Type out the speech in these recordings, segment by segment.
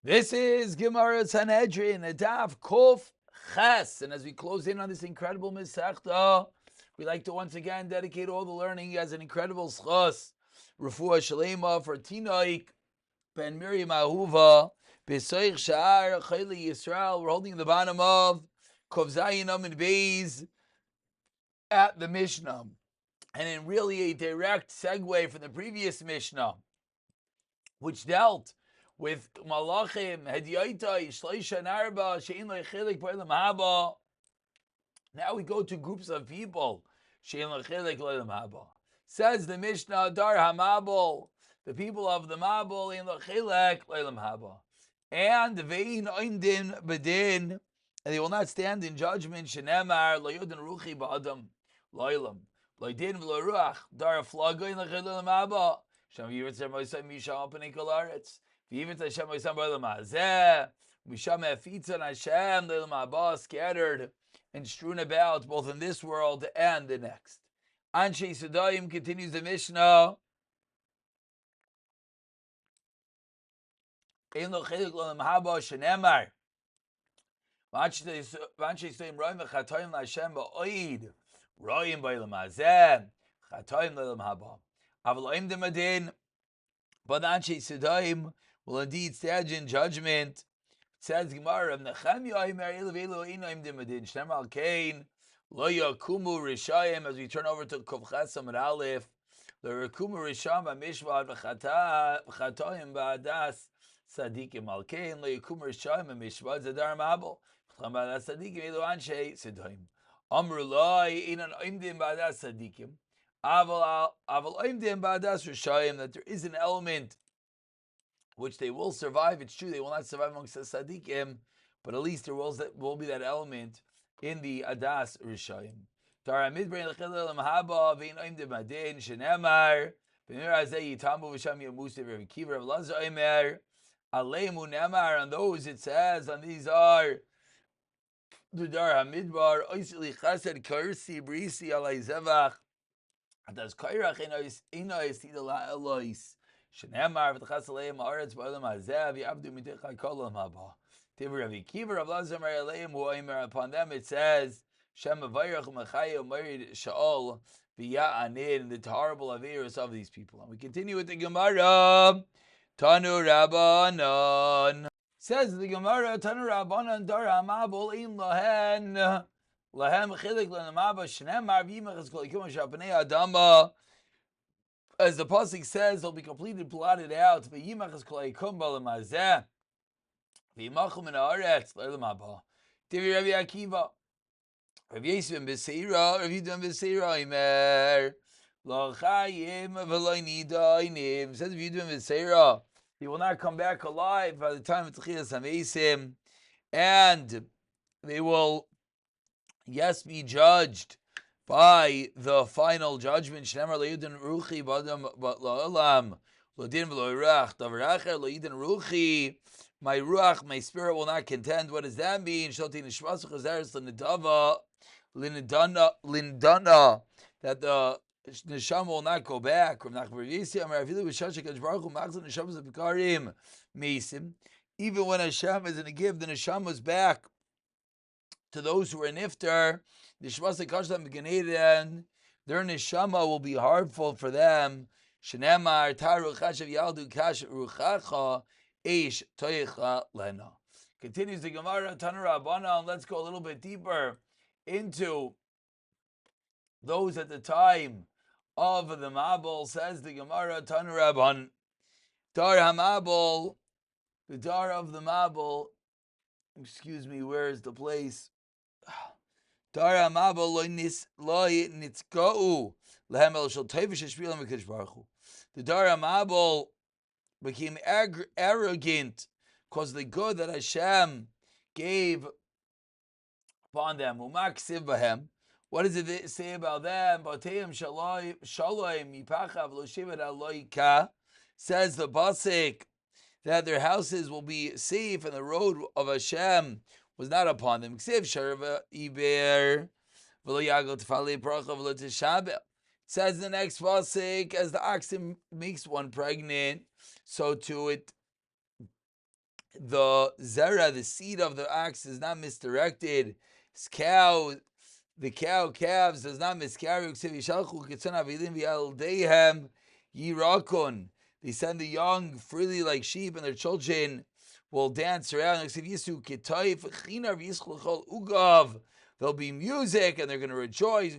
This is Gemara Sanhedrin, a Daf Kof Ches. And as we close in on this incredible Masechta, we like to once again dedicate all the learning as an incredible schos. Rafua Shlima for Tinoik, Ben Miriam Ahuva, Besoich Sha'ar, Chayli Yisrael. We're holding the bottom of Kov Zayin Amid Beis at the Mishnah. And in really a direct segue from the previous Mishnah, which dealt with Malachim, Hediyaitai, Shleisha Narba, Shein Lechilik, Poelam Haba. Now we go to groups of people. Shein Lechilik, Poelam Haba. Says the Mishnah, Dar Hamabel, the people of the Mabel, in Lechilik, Poelam Haba. And Vein Oimdin Bedin, and they will not stand in judgment, Shenemar, Loyudin Ruchi Ba'adam, Loilam, Loydin V'Loruach, Dar Flagoin Lechilik Haba. Shem Yiritzer Moisam Misham Apnei Kol Haaretz. V'Yiritz Hashem Moisam B'Olam Hazeh. Misham Efitzon Hashem L'Olam Haba, scattered and strewn about both in this world and the next. Anshe Sudayim continues the Mishnah. Ein Lo Chelik L'Olam Haba Shenemar. V'Anshe Sudayim Roim V'Chatoim L'Hashem Ba'oid. Roim B'Olam Hazeh. Chatoim L'Olam Haba. But the Anshe Sedaim will indeed stand in judgment. It says Gemara, as we turn over to Kov Ches Amud Aleph, L'Rekumu Risham Mishvad V'Chatoim Ba'adas Sadikim Alkein L'Yekumu Risham Mishvad Zadar Mabel Ba'adas Sadikim Elu Anshe Sedaim Amru Loi Inan Oimdim Ba'adas Sadikim that there is an element which they will survive. It's true they will not survive amongst the Sadiqim, but at least there will be that element in the Adas Rishayim. On those it says, and these are the Dar HaMidbar, Oisili Chased Kursi Brisi Alay Zevach. Das Kairach Inois Tidala Elois. Shenemar v'tchasaleim haaretz ba'olam hazeh v'yavdu mitechai kol olam haba. Tiv Rav Akiva Rav Lazar Aleim hu oimer. Upon them it says Shem Avayrach U'Machaya U'Merid Shaol v'Ya'anin, the horrible avirus of these people. And we continue with the Gemara. Tanu Rabbanan. Says the Gemara, Tanu Rabbanan Dar HaMabul Im Lahen. Lahem chilik l'namaba shnemar v'yimachas kol yikum shapnei adama. As the pasuk says, they'll be completely blotted out. V'yimachas kol yikum b'lemazeh v'yimachum min haaretz l'olam haba. Tivi Rabbi Akiva, Rav Yisven b'seira, Rav Yidon b'seira imer lo chayim v'lo nidainim. Says Rav Yidon b'seira, he will not come back alive by the time of Tchilas HaMeisim, and they will be judged by the final judgment. Shnemar le'yudin ruchi badam la'olam l'din v'lo'irach davaracher le'yudin ruchi. My ruach, my spirit will not contend. What does that mean? Shoti nishmasu chazeres l'nedava lindana, that the neshama will not go back. Even when Hashem is going to give the neshama's back to those who are niftar, their neshama will be harmful for them. Shenemar taru chashav yaldu kash ruchacha eish toicha lena. Continues the Gemara Tanu Rabbanan, and let's go a little bit deeper into those at the time of the Mabul. Says the Gemara Tanu Rabbanan, Dar HaMabul, the Dar of the Mabul. Excuse me, where is the place? Dar HaMabul loy nitzka'u lehem el shel tevish hashpilam v'kadosh baruch hu. The Dar HaMabul became arrogant because the good that Hashem gave upon them. Umaksiv b'hem. What does it say about them? Bateim shalom yipachav lo shivat aloika. Says the pasuk that their houses will be safe and the road of Hashem was not upon them. It says the next pasuk, as the oxen makes one pregnant, so too it the zera, the seed of the ox, is not misdirected. The cow calves does not miscarry. They send the young freely like sheep, and their children will dance around. There'll be music, and they're going to rejoice.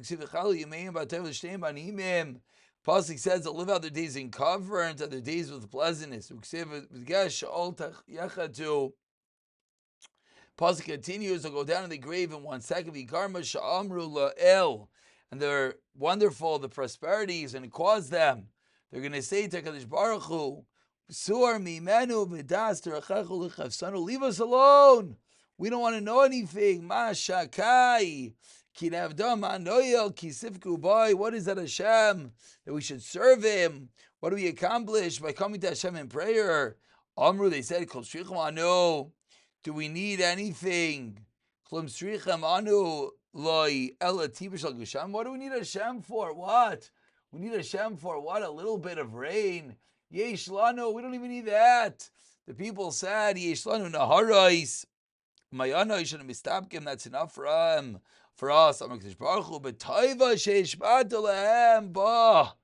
Pasuk says they'll live out their days in comfort and their days with pleasantness. Pasuk continues, they'll go down in the grave in 1 second. And they're wonderful, the prosperities, and it caused them. They're going to say to HaKadosh Baruch Hu, leave us alone. We don't want to know anything. What is that Hashem? That we should serve Him? What do we accomplish by coming to Hashem in prayer? Amru, they said, do we need anything? What do we need Hashem for? What? We need Hashem for what? A little bit of rain. Yesh lanu, we don't even need that. The people said, Yesh lanu naharais. Mayana, shouldn't mistapkim, that's enough for him. For us, but taiva sheishbata lehem ba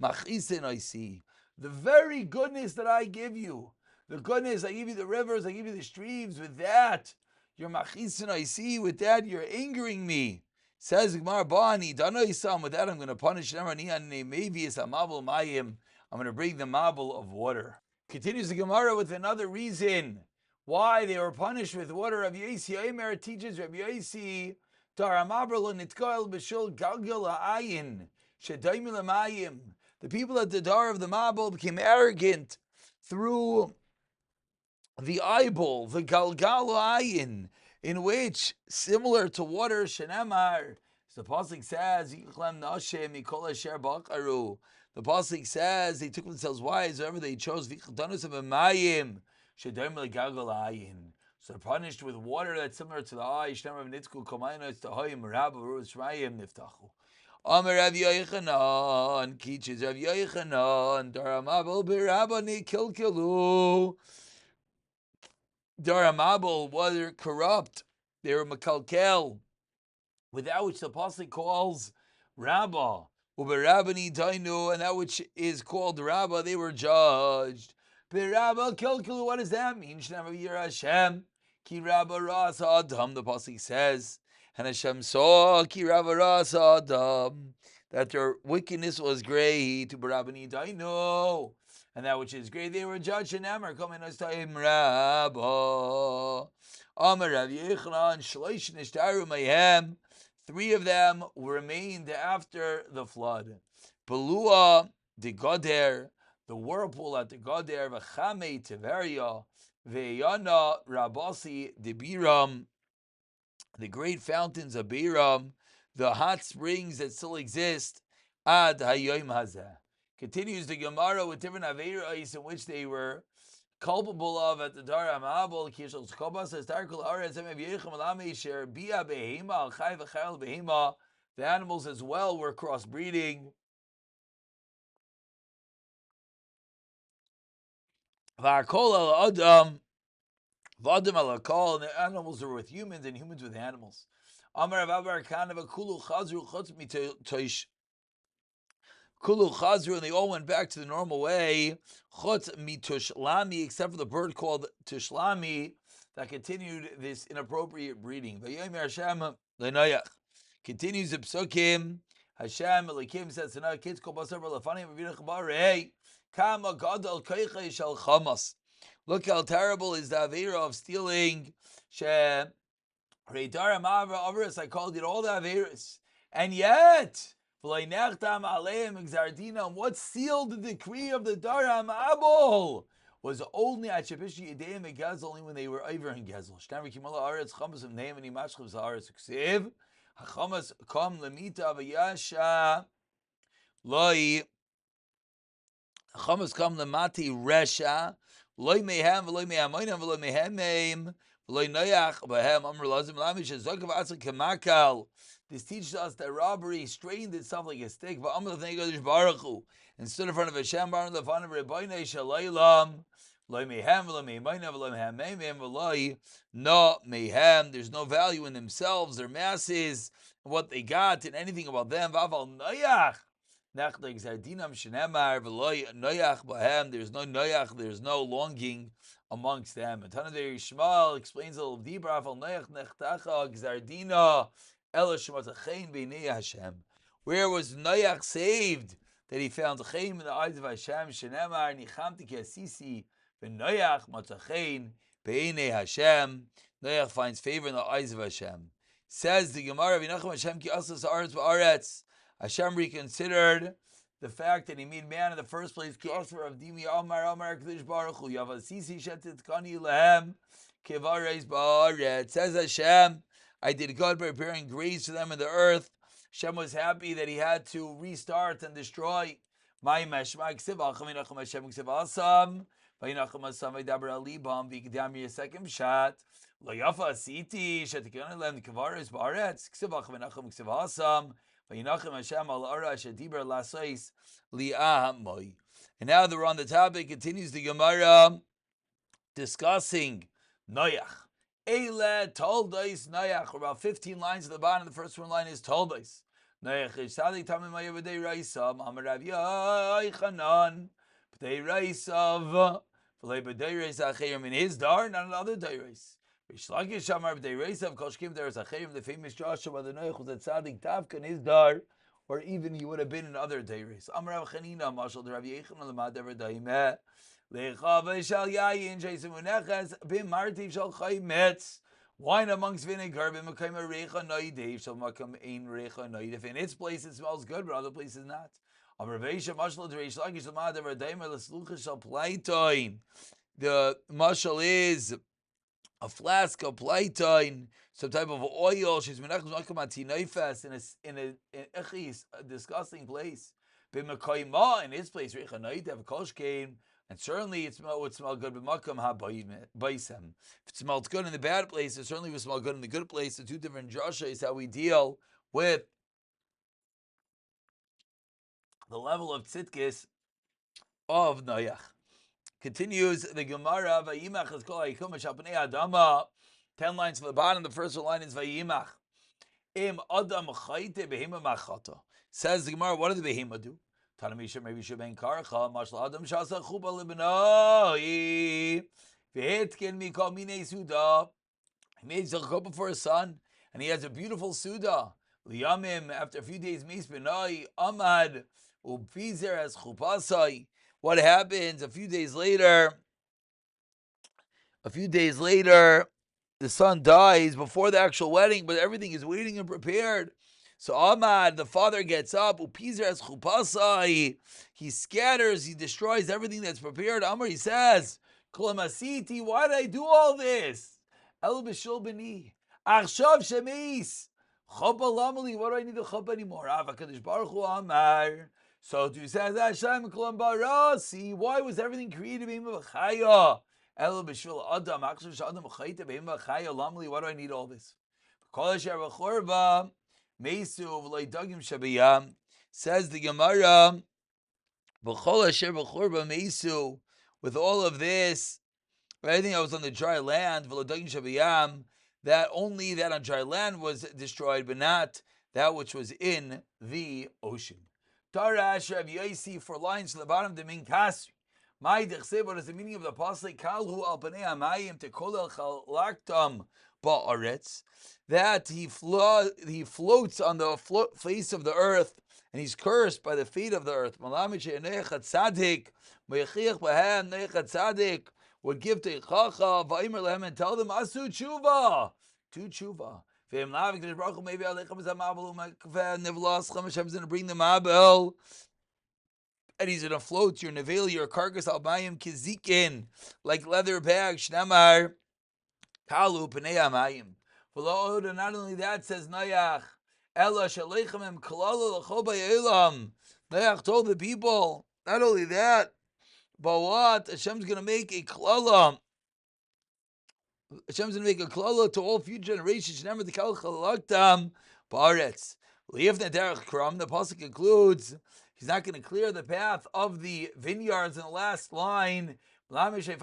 machisin I see. The very goodness that I give you, the goodness, I give you the rivers, I give you the streams, with that, you're machisin I see, with that, you're angering me. Says Gemara, Bani, Danoisam, with that I'm going to punish them. I'm going to bring the mabul of water. Continues the Gemara with another reason why they were punished with water. Rabbi Yosi Omer teaches Rabbi Yosi, the people at the Dar of the Mabul became arrogant through the eyeball, the Galgal Ayin, in which, similar to water, Shenemar, the Pasuk says, the Pasuk says they took themselves wives, whoever they chose, so they're punished with water that's similar to the eye. Amar Rav Yochanan, teaches Rav Yochanan, Daramabel b'Rabbani kilkilu. Daramabel were corrupt; they were makalkel, with that which the pasuk calls Rabbah, u'b'Rabbani dainu, and that which is called Rabbah, they were judged. B'Rabbah kilkilu. What does that mean? Shnei Yir Hashem ki Rabbah ras adam. The pasuk says, and Hashem saw ki Rabbah ras adam, that their wickedness was great. B'Rabbani dainu, and that which is great, they were judged. And Amar coming as time Rabbah. Amar Rav Yochanan shloish nishtaru mayhem. 3 of them remained after the flood. Belua the Goder, the whirlpool at the Goder, v'chame Tiberia, ve'yana Rabasi the Biram, the great fountains of Biram, the hot springs that still exist. Ad hayom hazeh. Continues the Gemara with different aveiros in which they were culpable of at the Dar HaMabul. Kishal Skobas says Tarkul Aretz Emev Yechem Alami Sher Bia Behema Al Chai V'Chayil Behema. The animals as well were crossbreeding. V'Akol Al Adam V'Adam Al Akol, and the animals were with humans and humans with animals. Amar Rav Abar Kanav Kulu Chazru Chutz Mitoish Kulu Chazru, and they all went back to the normal way. Chutz mitushlami, except for the bird called tushlami that continued this inappropriate breeding. Vayomer Hashem le'noyach. Continues the psukim. Hashem Elikim says to Noach, kids kol basar v'lefanim v'vidach barei kama gadol koichei shel chamas. Look how terrible is the avera of stealing. She reidar ma'avra avras. I called it all the averas, and yet. What sealed the decree of the Dar HaMabul was only at Shabishi Yedei Megaz, only when they were over in Gezel. Shtamri Kimala Aretz Chamas of Neim and Imashchav Zaretz Ksiv Hachamas Kam Lemita Vayasha Loi Chamas Kam Lemati Resha Loi Mehem V'Loi Mehamoinam V'Loi Mehemim V'Loi Noyach B'Hem Amr Lazim Lamish Zokav Atzak Kemakal. This teaches us that robbery straightened itself like a stick. And stood in front of Hashem, Lo mehem v'lo meimayna v'lo mehamemim v'lo no mehem. There's no value in themselves, their masses, what they got, and anything about them. V'aval noyach. Nachleg zardinam shenemar v'lo noyach b'hem. There's no noyach, there's no longing amongst them. And Tanadei Yishmael explains a little deeper. V'aval noyach nechtacha gzardina ela shematachein b'nei Hashem. Where was Noach saved? That he found chaim in the eyes of Hashem. Shenemar nichamti kiasisi v'Noach matzachein b'nei Hashem. Noach finds favor in the eyes of Hashem. Says the Gemara, v'nachem Hashem ki asas haaretz v'aretz. Hashem reconsidered the fact that he made man in the first place. Ki asar avdimi amar kadosh baruch hu yavasisi shetitkani lehem kivareis ba'aretz. Says Hashem, I did good by preparing graves for them in the earth. Hashem was happy that he had to restart and destroy. Second shot. And now they're on the topic, continues the Gemara discussing Noach. Eile Toldos Noach. About 15 lines at the bottom. The first one line is Toldos. Noach is Sadik Tamim Maya B'dei Reisav. Amar Rav Yochanan B'dei Reisav. V'lei B'dei Reisav Acherim in his dar, not another Dei Reis. Rish Lakish Amar B'dei Reisav Kol Shkim Dei Reis Acherim. The famous Joshua, the Noach was at Sadik Tavka in his dar, or even he would have been in other Dei Reis. Amar Rav Chanina Mashal Rav Yochanan L'mad Ever Daimeh. Wine amongst vinegar, if in its place it smells good, but other places not. The mashal is a flask of plaitoin, some type of oil. She's in a disgusting place. In its place, and certainly it would smell good. If it smelled good in the bad place, it certainly would smell good in the good place. The two different drasha is how we deal with the level of tzidkis of Noach. Continues the Gemara, Vayimach is called Ayikumash Alpnei Adama. 10 lines from the bottom. The first line is Vayimach. Im Adam Chayte Behema Machata. Says the Gemara, what did the Behema do? Tanamisha maybe Sheben Karcha, Mashal Adam Shasa Chuba Libanoi. Vehitkin Mikal Mine Suda. He made Zalchuba for his son, and he has a beautiful Suda. Liyamim, after a few days, Meis Benoi, Amad, Upizer as Chupasai. What happens a few days later? The son dies before the actual wedding, but everything is waiting and prepared. So Ahmad, the father, gets up. Upizer as chupasai. He scatters. He destroys everything that's prepared. Amar, he says, "Klamasiti, why did I do all this? El b'shul b'ni. Achshav shemis. Chopa lamali. What do I need to chopa anymore? Avakadosh baruch hu Amar. So to says Hashem Klam Barasi. Why was everything created b'him v'chaya? El b'shul adam. Achshav sh'adam v'chayte b'him v'chaya lamali. Why do I need all this? Kol asher v'chorba. Meisu v'loidagim shabiyam, says the Gemara, b'chol asher b'chorba meisu, with all of this, everything that was on the dry land, v'loidagim shabiyam, that only that on dry land was destroyed, but not that which was in the ocean. Tarash Rav Yosi, 4 lines to the bottom, the min kasri. My dechsev, what is the meaning of the pasuk? Kalhu al panei hamayim tekolel chalaktam ba'aretz. That he floats on the face of the earth, and he's cursed by the feet of the earth. Would give to Chacha, Va'imer lehem, and tell them, Asu tshuva, do tshuva. Maybe Hashem's going to bring the Mabel, and he's going to float your neveli, your carcass, albayim kizikin, like leather bags, shnamar, kalu pnei hamayim. Not only that, says Noach, Noach told the people, not only that, but what? Hashem's going to make a klala. Hashem's going to make a klala to all future generations. Remember the kal chalaktam ba'aretz. The pasuk concludes, he's not going to clear the path of the vineyards in the last line, This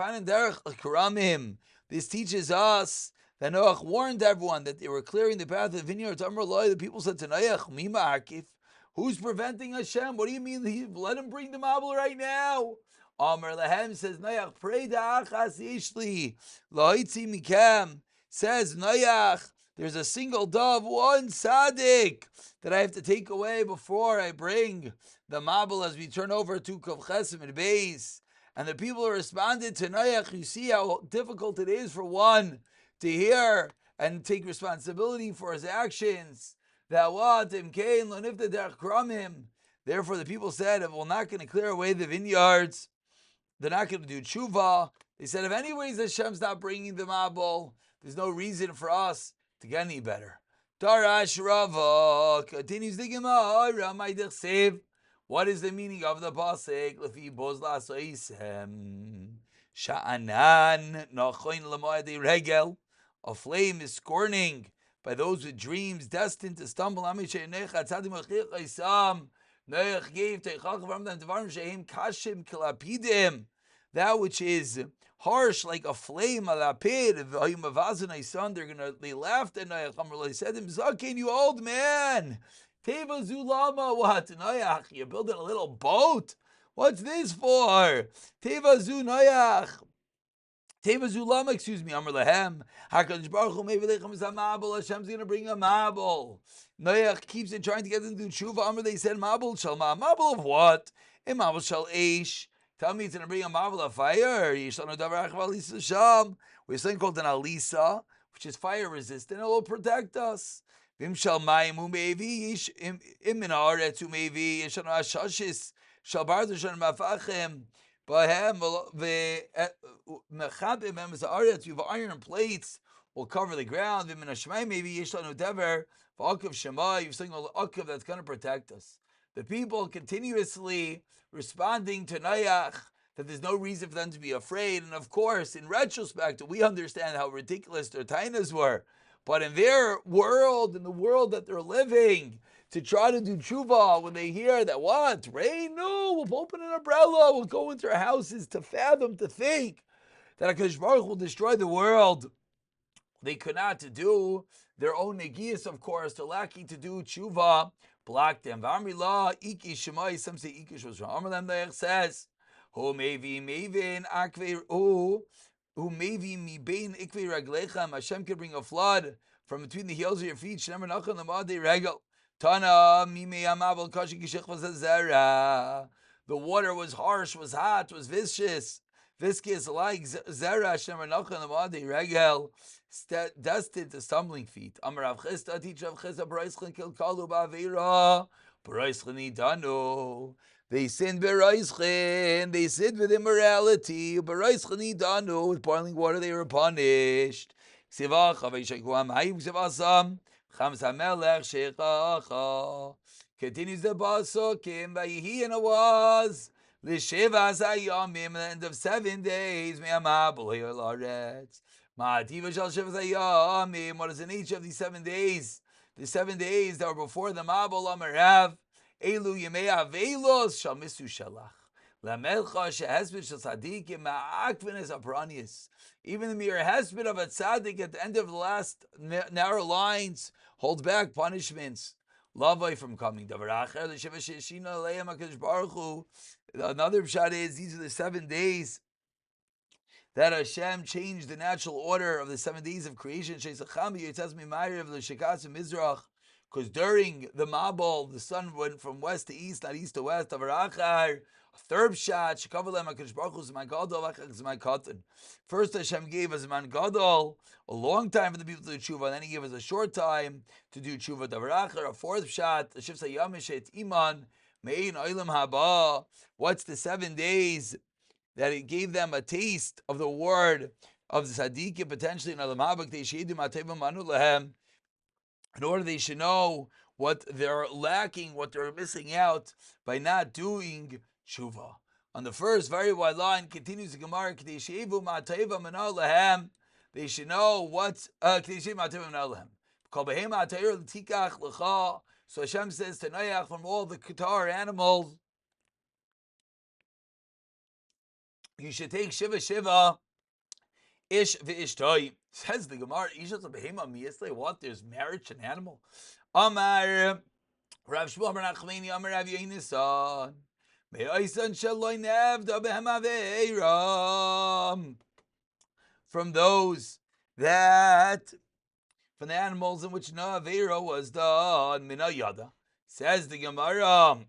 teaches us that Noach warned everyone that they were clearing the path of the vineyards. The people said to Noach, Mima Akif, who's preventing Hashem? What do you mean? Let him bring the Mabul right now. Amr Lahem says, Noach, pray da'achas ishli, la'itzi mikem, says Noach, there's a single dove, one tzaddik, that I have to take away before I bring the Mabul as we turn over to Kav Chesim and Beis. And the people responded to Noach. You see how difficult it is for one to hear and take responsibility for his actions. That what? Therefore, the people said, if we're not going to clear away the vineyards, they're not going to do tshuva. They said, if anyways Hashem's not bringing the Mabul, there's no reason for us to get any better. Darash Rava continues the Gemara. What is the meaning of the pasuk? Lefi boz la'soisem sha'anan nachoin l'moed regel. A flame is scorning by those with dreams destined to stumble. Noach gave teichach from them devarim shehem kashim kilapidim, that which is harsh like a flame, a lapid. They laughed at Noach. They said to him, Zaken, you old man. Teva Zulama, what? Noach, you're building a little boat? What's this for? Teva Zu Noach. Teva Zulama, excuse me, Amr Lahem. HaKadosh Baruch Hu Mevilecham is a Mabul. Hashem's going to bring a Mabul. Noach keeps trying to get them to do tshuva. Amr, they said, Mabul Shalma. Mabul of what? A Mabul Shal Eish. Tell me it's going to bring a Mabul of fire. Yishanu Davar Achva Alisa Sham. We have something called an Alisa, which is fire resistant. It will protect us. Vim shal mayim umevi ish im min haaretz umevi yeshanu hashashis shal bardu shal mafachem bahem v'mechabim em haaretz. You have iron plates will cover the ground. Vim min hashmai maybe yeshanu dever v'akav shema. You have something called akav that's going to protect us. The people continuously responding to Noach that there's no reason for them to be afraid. And of course, in retrospect, we understand how ridiculous their tainas were. But in their world, in the world that they're living, to try to do tshuva, when they hear that, what, rain? No, we'll open an umbrella, we'll go into our houses, to fathom, to think that HaKadosh Baruch will destroy the world. They could not do their own negias, of course. They're lacking to do tshuva, block them. V'amri iki shemai, some say ikish was wrong. Amr Lam says, Hu mevi mevin akve who maybe mi bein ikve raglechem. Hashem could bring a flood from between the heels of your feet. Shnemer nachon l'madei regel. Tana mi meyamavel kashi kishich v'zera. The water was harsh, was hot, was viscous, like zera. Shnemer nachon l'madei regel. Destined to stumbling feet. Amar Rav Chisda, teach Rav Chisda, B'raischin kil kalu ba'avera. B'raischin idanu. They sinned b'raischin, they sinned with immorality. B'raischin idanu, with boiling water they were punished. Ksivach, avei hamayim ksivasam, chams hamelech shechacha. Continues the Basukim, Vayihi, and it was l'sheva zayamim, at the end of 7 days, me'amabul ha'aretz. Ma'ativa shal sheva zayamim, what is in each of these 7 days? The 7 days that were before the Mabul Amarav, Elu Yemei Avelos shal misu shalach. Lamelcha shehesbid shal tzadikim ma'akvenes apranius. Even the mere hesbid of a tzaddik at the end of the last narrow lines holds back punishments. Lavai from coming. Another pshat is these are the 7 days that Hashem changed the natural order of the 7 days of creation. Because during the Mabul, the sun went from west to east, not east to west. A third pshat, first Hashem gave us man gadol, a long time for the people to do tshuva, and then He gave us a short time to do tshuva. A fourth pshat, what's the 7 days that it gave them a taste of the word of the tzaddikim, potentially in order they should know what they're lacking, what they're missing out by not doing tshuva. On the first very wide line continues the Gemara, they should know what's so Hashem says to Noach, from all the Qatar animals, you should take shiva shiva ish v'ishtoi. Says the Gemara, Isha behema miyasle. What? There's marriage to an animal. Amar Rav Shmuel Bar Nachmani Amar Rav Yonasan. Me'oisan shaloi nevda behema ve'eram. From those that, from the animals in which no avera was done, mina yada. Says the Gemara,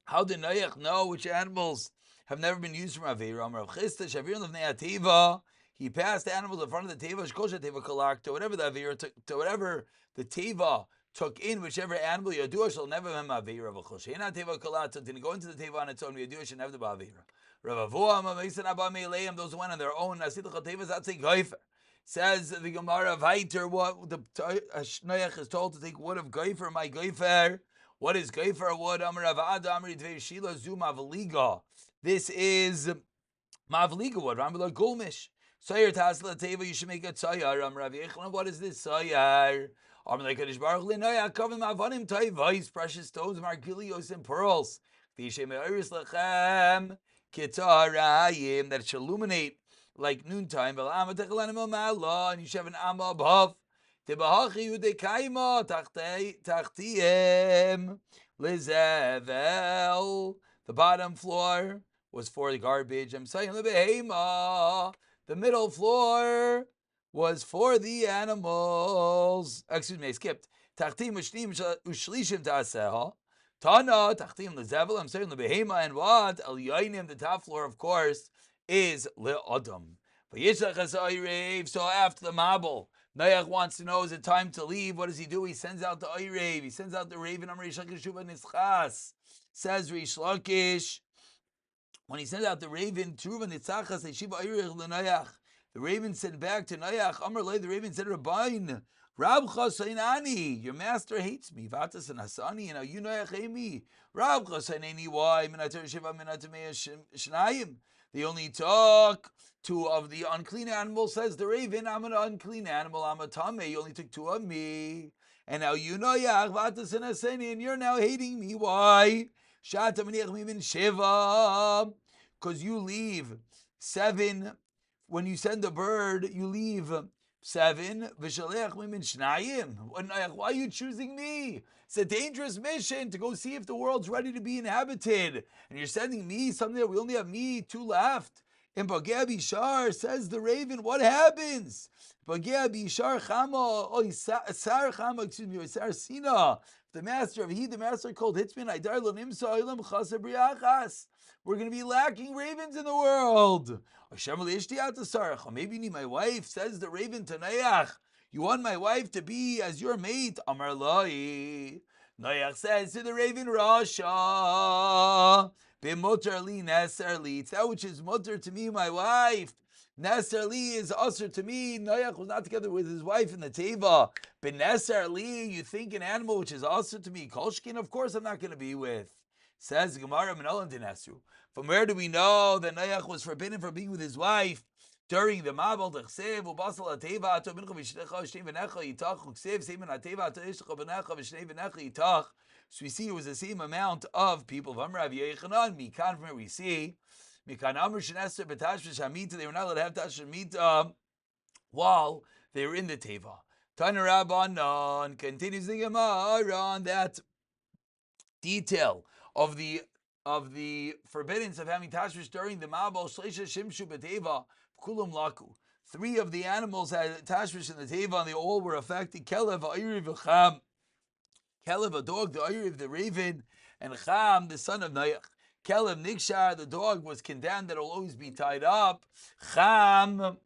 how did Noach know which animals have never been used from avera? Amar Rav Chisda Shavir Levnei Ativa. He passed the animals in front of the teva, shkosha teva kalak, to whatever the avera, to whatever the teva took in, whichever animal yadua shall never have avera v'chol. Sheina teva kalak, so didn't go into the teva on its own. Yadua should never have the avera. Rav Avua Ma'ameisen Abba Meileim, those who went on their own. Nasidach teva zatzei geifer. Says the Gemara of Haiter, what the Noach is told to take wood of geifer, my geifer. What is geifer wood? Amar Rav Ada Amar Yidvei Shila Zu Mavliga. This is Mavliga wood. Ramila Gulmish. Sayar Tasla Teva, you should make a Sayar. Rav Yechon, what is this Sayar? Amar Lekadish Baruch Linoya, Kavim Avanim Tayvais, precious stones, margilios and pearls. Vishem Iris Lechem, Kitarayim, that shall illuminate like noontime. And you should have an Amma above. Tebahachi Udekaima, Tachtiem, Lizevel. The bottom floor was for the garbage. I'm saying the middle floor was for the animals. Excuse me, I skipped. Tachtim ushlim ushlishim ta'aseha. Tana tachtim lezevel. I'm saying lebehema, and what? Al yainim. The top floor, of course, is le'adam. So after the mabul, Noach wants to know, is it time to leave? What does he do? He sends out the Oyrev. He sends out the raven. Says Rish Lakish, when he sent out the raven, the raven said back to Noach, Amar Lei, the raven said, Rabbain, Rabcha Sainani, your master hates me. Vatas and Hasani, and now you Noach hate me. Rabcha Sainani, why? They only took two of the unclean animals, says the raven. I'm an unclean animal, I'm a tame. You only took two of me. And now you Noach, Vatas and Hasani, and you're now hating me. Why? Because you leave 7. When you send a bird, you leave 7. Why are you choosing me? It's a dangerous mission to go see if the world's ready to be inhabited. And you're sending me something that we only have me 2 left. In Bagea Bishar, says the raven, what happens? Bagea Bishar Chama, Sar Chama, excuse me, or Sar Sina. The master of the master called Hitzman, we're going to be lacking ravens in the world. Maybe you need my wife, says the raven to Noach. You want my wife to be as your mate? Amar Loi. Noach says to the raven, Rasha, b'mutar li neser li. It's that which is mutar to me, my wife. Neser li is usher to me. Noach was not together with his wife in the teva. B'neser li, you think an animal which is usher to me, kolshkin, of course I'm not going to be with. Says Gemara Minolan Dinesu. From where do we know that Noach was forbidden from being with his wife during the Mabal Techsev Ubasal Ateva Ato Mincha V'Shnecha V'Shnei V'Necha Yitach Uksev Seiman Ateva Ato Ishlecha V'Necha V'Shnei V'Necha Yitach. So we see it was the same amount of people. V'Amar Yechanan Mikan, from where we see Mikan Amr Shneser B'Tashvish Hamita. They were not allowed to have Tashvish Hamita while they were in the Teva. Tana Rabbanon continues the Gemara on that detail of the forbiddance of having tashvish during the mabal. Shleisha shimshu b'teva kulam laku. 3 of the animals had tashvish in the teva, and they all were affected. Kelev, ayriv, cham. Kelev, a dog, the ayriv, the raven, and Cham, the son of Noach. Kelev, Nikshar, the dog, was condemned that will always be tied up. Cham,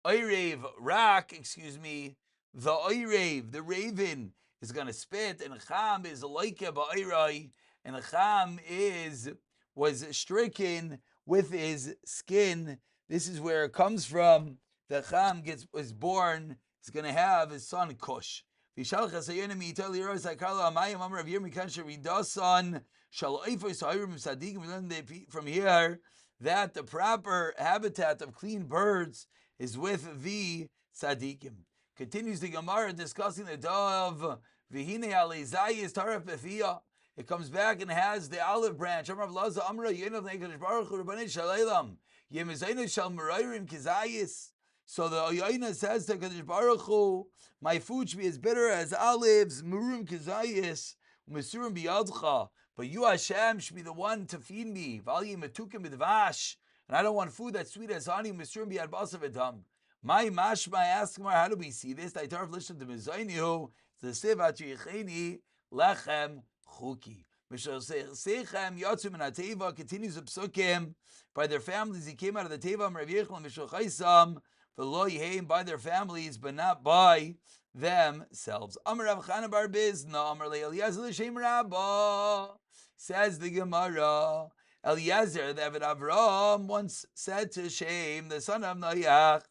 ayriv, rak, the ayriv, the raven, is going to spit, and Cham is like ba'ayrai, and Cham was stricken with his skin. This is where it comes from. The Cham was born. He's going to have his son Cush. From here, that the proper habitat of clean birds is with the tzaddikim. Continues the Gemara discussing the dove. V'hine aleizayis taraf b'fiyah. it comes back and has the olive branch. Amar Laza Amra Yenav Nekadosh Baruch Hu Rabbanei Shalaylam Yemezayna Shal Merayrim Kizayis. So the Oyayna says to Kadosh Baruch Hu, my food should be as bitter as olives, Murim Kizayis, Mesurim Biyadcha. But you, Hashem, should be the one to feed me. Vali Metukim Bidvash. And I don't want food that's sweet as honey, Mesurim Biyad Basavidam. My mashma, I ask Mar, how do we see this? I tarf lishon to Mizaynihu, the Sivat Yicheni, Lechem Chuki. Mishal Sechem Yatzum and Ateva continues the psukim by their families. He came out of the Teva, Rav Yechon, Mishal Chaisam, V'lo Yehem, by their families, but not by themselves. Amar Rav Chana bar Bizna, Amar Eliezer l'Shem Rabbah, says the Gemara. Eliezer, the Eved Avram, once said to Shem, the son of Noach,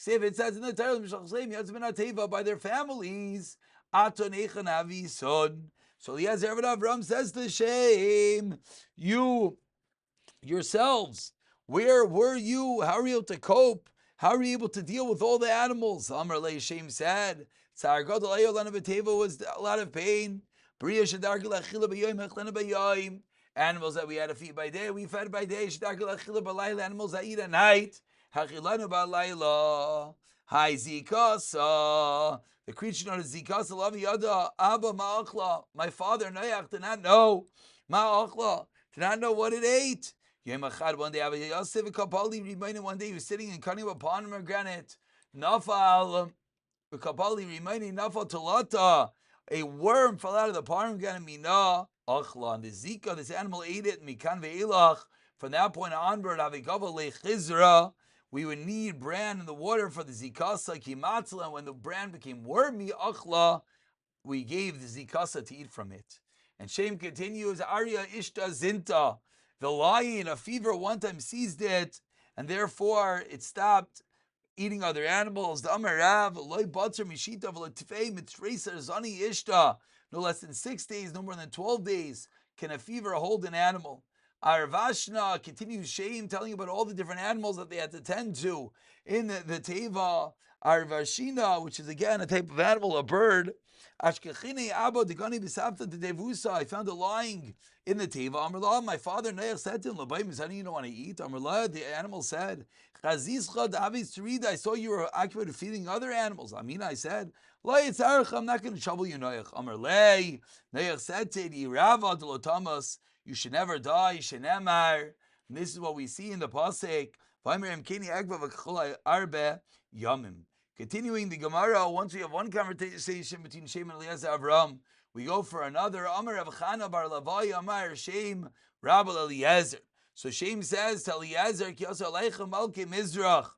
it says in the Torah, by their families, Atonechan Avi son. So Eliezer Eved Avram says to Shem, you yourselves, where were you? How are you able to cope? How are you able to deal with all the animals? Amar Le Shem said, Tzar Gadol Ayolan B'Teva was a lot of pain. Bria Shadar Gilachila B'Yoyim Hechlena B'Yoyim. Animals that we had to feed by day, we fed by day. Shadar Gilachila B'Layla. Animals that eat at night. Hachilanu B'Layla. Hi Zikasa. The creature known as Zikasa Lavi Yada Abba Ma'achla. My father Noach did not know Ma'achla. Did not know what it ate. Yom Echad, one day, Yosef Kapali reminded one day he was sitting and cutting up a pomegranate. Nafal Kapali reminding Nafal Talata. A worm fell out of the pomegranate. Mina Achla. And the Zika, this animal ate it. Mikan ve'elach. From that point onward, Avikava lechizra. We would need bran in the water for the Zikasa Kimatzla. And when the bran became wormy, Achla, we gave the Zikasa to eat from it. And Shem continues, Arya Ishta Zinta. The lion, a fever, one time seized it, and therefore it stopped eating other animals. The Amarav, Loi Batzer Mishita, V'Latifei, Mitzreser, Zani Ishta. No less than 6 days, no more than 12 days, can a fever hold an animal. Arvashna continues Shem telling about all the different animals that they had to tend to in the Teva. Arvashina, which is again a type of animal, a bird. Ashkechine Abba Degani Bisafta de Devusa. I found it lying in the Teva. Amrullah, my father Noach said to him, Labayim, honey, you don't want to eat. Amrullah, the animal said, Chazizcha Davis Terida, I saw you were occupied with feeding other animals. Amina, I said, La Yitzarech, I'm not going to trouble you, Noach. Amrullah, Noach said to the Rava Delotamas, you should never die, Shenemar. And this is what we see in the Pasek. Vaymerim Kini Agva V'Kchol Arbe Yamim. Continuing the Gemara, once we have one conversation between Shem and Eliezer Avram, we go for another. Amar Rav Chana bar Lavai Amar Shem Rabbi Eliezer. So Shem says to Eliezer, Ki Yasa Aleichem Malkei Mizrach.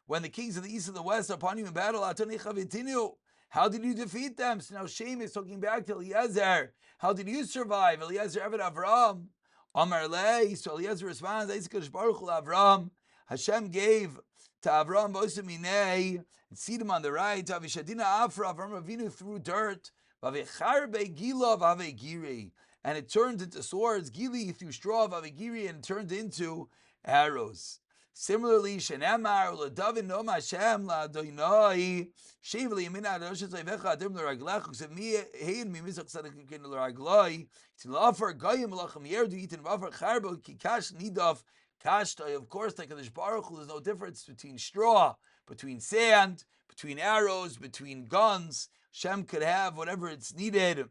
When the kings of the east and the west are upon you in battle, Atonicha V'Tinu. How did you defeat them? So now Shem is talking back to Eliezer. How did you survive? Eliezer Eved Avram. Amar Lei. So Eliezer responds, Eisikadosh Baruch Hu Avram. Hashem gave to Avram Bosaminei and seat him on the right. Avishadina Afra Avram Avinu threw dirt. Vavecharbe Gila Vavegiri. And it turned into swords. Gili threw straw, Vavegiri, and it turned into arrows. Similarly, Shenemar Ladavin Nom Hashem Ladoinoi Shivli Mina Adoshet Zayvecha Adim L'Raglach Uksemi Hein Mimizach Sadakin L'Ragloi Tilafar Goyim Lachem Yerdu Yitin Vafar Charbo Kikash Nidov Kashtai. Of course, like Kadosh Baruch Hu, there's no difference between straw, between sand, between arrows, between guns. Shem could have whatever it's needed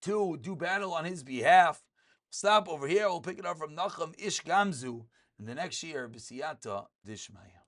to do battle on his behalf. Stop over here. We'll pick it up from Nachum Ish Gamzu in the next year, B'siyata Dishmaya.